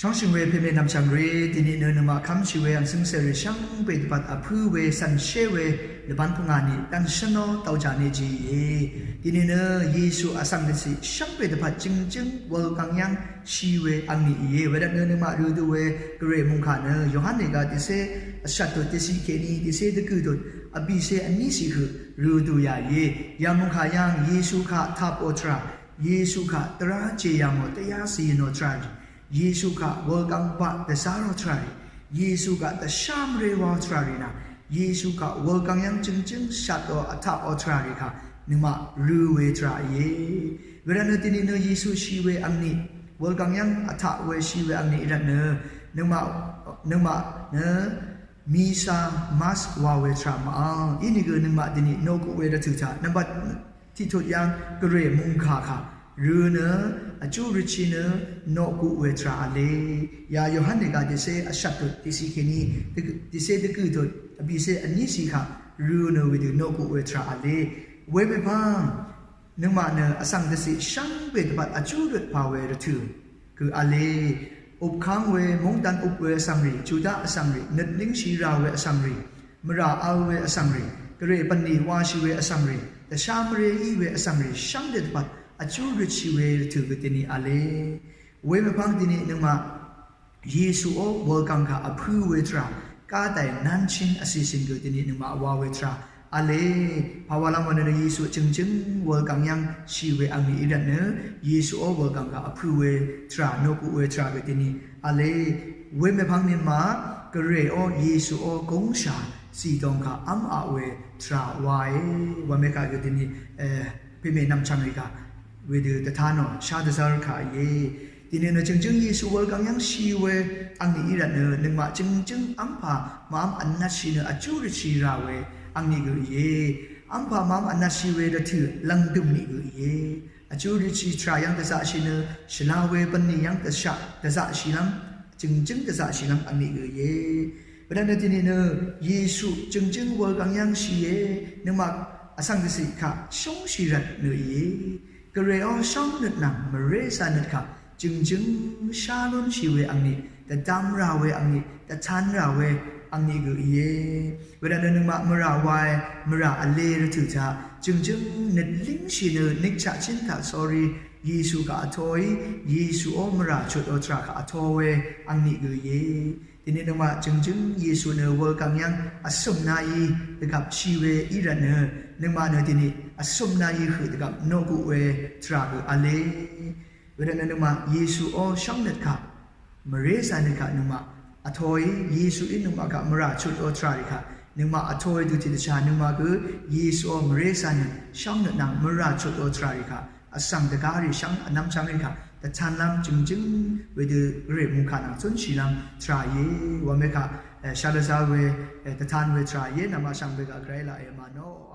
ช่องชิงเวเพเมนำช่างเรดินีเนนมาคำชิเวอันซึ่งเสรีช่างเปิดปัดอภูเวสันเชเวในบ้านพงานีตั้งชนอเตาจานจีเอดินีเนเยซูอาสังเดสิช่างเปิดปัดจึงวอลกังยังชีเวอันนี้เยเวดันเนนมาดูดูเวกเรมุงขาเนยอหันเนกาติเซชัตตุติสิเคนีติเซตะกุดอบิเซอันนี้สิคือรูดูยาเยยามุงขายังเยซูขาทับโอทราเยซูขาตราเจยามตยาสีโนทราเยซูกะวอลกังปะเตสารอทรารีเยซูกะเตชามเรวอทรารีนะเยซูกะวอลกังยังจึงชัดออัฐอทรารีค่ะนึมารูเวทราเยเวลาเนตินีเนเยซูชีเวอันนี้วอลกังยังอัฐเวชีเวอันนี้รันเนนึมาเนมีซามัสวาเวทรามาอินิกนึมาตินีโนกุเวรตุจานบัดที่ทุกอย่างกเรมุงคาค่ะรูเนอจูริชิเนโนกุเวทราเลยาโยฮันเนกาดิเซอชัตตุติสิเคนีดิเซตะกุตุบิเซอันนี้สิค่ะรูเนวิดโนกุเวทราเลเวเมพังนึกมาเนอสังเดสิช่างเปิดบัดอจูริพาเวรตุคืออาเลอุบค้างเวมงดันอุบเวสังรีจูดาสังรีนึดลิงชีราเวสังรีมราอาเวสังรีกเรปันนีวาชิเวสังรีแต่ชามเรอีเวสังรีช่างเด็ดบัดอจูริชิเวรตุกตินีอาเลเวเมพังตินีนึกมาเยซูโอวอลกังคาอภูเวทรากาแต่นันชินอสิสินกตินีนึกมาวาเวทราอาเลภาวะลังวันเนเยซูจึงวอลกังยังชีเวอังมีอิรันเนเยซูโอวอลกังคาอภูเวทราโนกุเวทรากตินีอาเลเวเมพังนิมากเรโอเยซูโอกงชาสีดงคาอัมอาเวทราวายว่าเมกากตินีพิเมนำชังริกาเวดือตถานอชาติซาร์ขาเยทีนี้เนจึงเยซูวอลกังยังชีเวอังนี้อิรันเนนึกมาจึงอัมพามามอันนัชเนอจูริชีราเวอังนี้กุเยอัมพามามอันนัชเวดถือลังดุมนี้กุเยอจูริชีทรายังตะซาชิเนชลาเวปันนี้ยังตะชะตะซาชิลัมจึงตะซาชิลัมอังนี้กุเยเพราะนั้นทีนี้เนเยซูจึงวอลกังยังชีเยนึกมาอสังเกตสิค่ะชงชีรัตเนเยกเรอช่องนึกหนังมาเรซานึกค่ะจึงชาลุนชีเวอังนี้แต่ดำราเวอังนี้แต่ชันราเวอังนี้กุเยเวลาเดินมามราวายมราอเลรถือจ้าจึงนึกลิงชีเนนึกชะชินค่ะ sorry เยซูกะทอยเยซูอมราชุดอตรากะทอยอังนี้กุเยทีนี้นึกว่าจึงเยซูเนวอลกังยังอสมนายกับชีเวอิรันเนนึกมาเนทีนี้อสมนายคือกับโนกุเวทรากุอเลเวลานั้นนึกมาเยซูอช่องเน็ตค่ะมเรซานึกค่ะนึกมาอทอยเยซูอินึกมากับมราชุดอตราค่ะนึกมาอทอยดูที่ดิฉันนึกมาคือเยซูอมเรซานึกช่องเน็ตนางมราชุดอตราค่ะอสังเดการิช่างน้ำช่างเลยค่ะแต่ชันลำจึงเวดือเรียบมุขานจนชีลำทรายเยว่าเมค่ะชาลซาเวแต่ทานเวทรายเยนามาช่างเบกะไกรละเอมาโนไอ